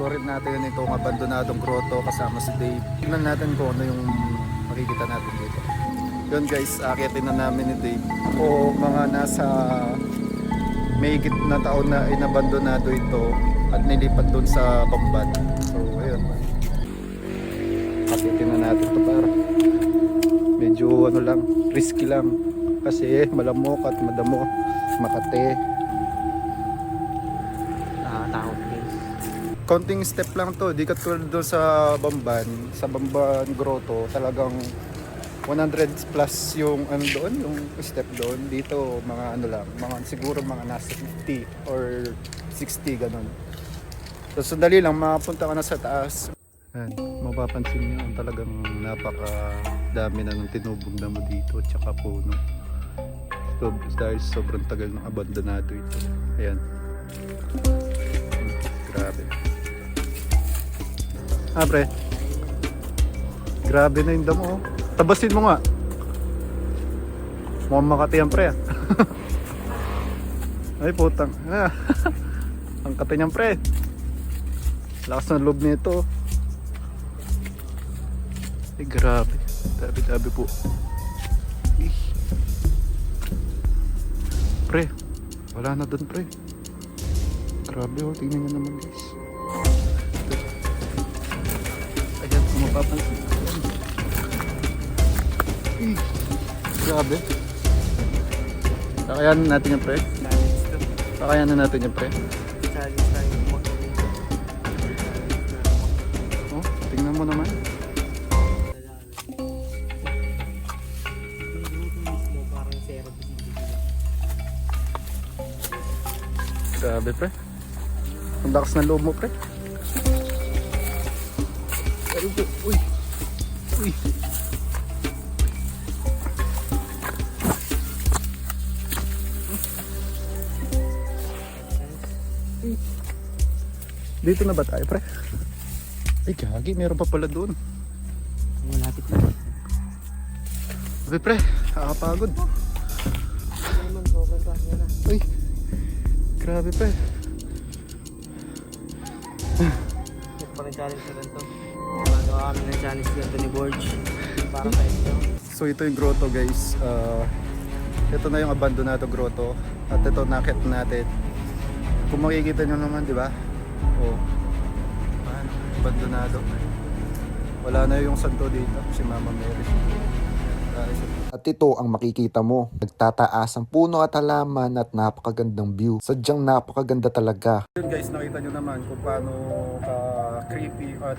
Panoorin natin itong abandonadong grotto kasama si Dave. Tingnan natin kung ano yung makikita natin dito. Yun guys, akitin na namin ni Dave. O mga nasa mahigit na taon na inabandonado ito at nilipat doon sa Bamban. So ayun. Akitin na natin ito para medyo ano lang, risky lang. Kasi malamok at madamo, makate. Nakakatakot guys. Konting step lang to, di katulad doon sa Bamban Grotto, talagang 100 plus yung ano doon, yung step doon. Dito mga ano lang, mga siguro mga nasa 50 or 60 ganun. So sandali lang mapunta ka na sa taas. Ayan, mapapansin niyo talagang napaka dami na ng tinubog na mo dito at saka puno. So, dahil sobrang tagal ng abandonado ito. Ayan. Grabe. Pre. Grabe na yung damo. Tabasin mo nga. Mukhang Makati yan pre. Ay putang. Ang kati niyan pre. Lakas ng loob nito. Ay grabe. Dabi po. Pre, wala na doon pre. Grabe oh, tingnan nyo naman guys. Ayan, kung mapapansin. Grabe. Kakayanin natin yung pre. Kakayanin natin yung pre. Oh, tingnan mo naman. Grabe pre. Ang lakas ng loob mo pre. Uy. Uy. Dito na ba tayo pre? Ay gagi, meron pa pala doon. Malapit na. Grabe pre, nakakapagod. Uy. Grabe pre. Parang challenge na ganito. Magawa kami ng challenge ganito ni Borge. Para sa ito. So ito yung grotto guys. Ito na yung abandonado grotto. At ito nakit natin. Kung makikita nyo naman, di ba? Oh. Abandonado. Wala na yung santo dito. Si Mama Mary. At ito ang makikita mo, nagtataas ang puno at halaman at napakagandang view. Sadyang napakaganda talaga. Yun guys, nakita nyo naman kung paano ka-creepy at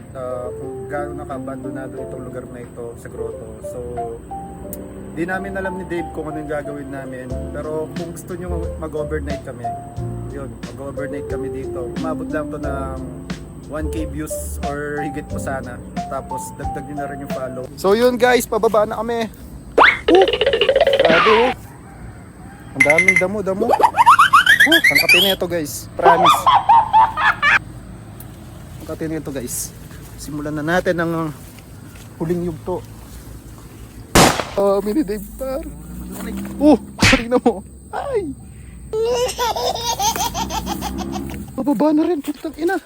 kung gaano naka-abandonado itong lugar na ito sa grotto. So, di namin alam ni Dave kung ano yung gagawin namin. Pero kung gusto nyo mag-overnight kami, yun, mag-overnight kami dito. Umabot lang to ng 1k views or higit pa sana. Tapos dagdag nyo na rin yung follow. So yun guys, pababa na kami. Grabe oh. Ang daming damo. Ang kape na ito guys. Promise. Ang kape na ito guys. Simulan na natin ang huling yugto. Mini Dave par. Tingnan mo. Ay. Pababa na rin. Putang ina.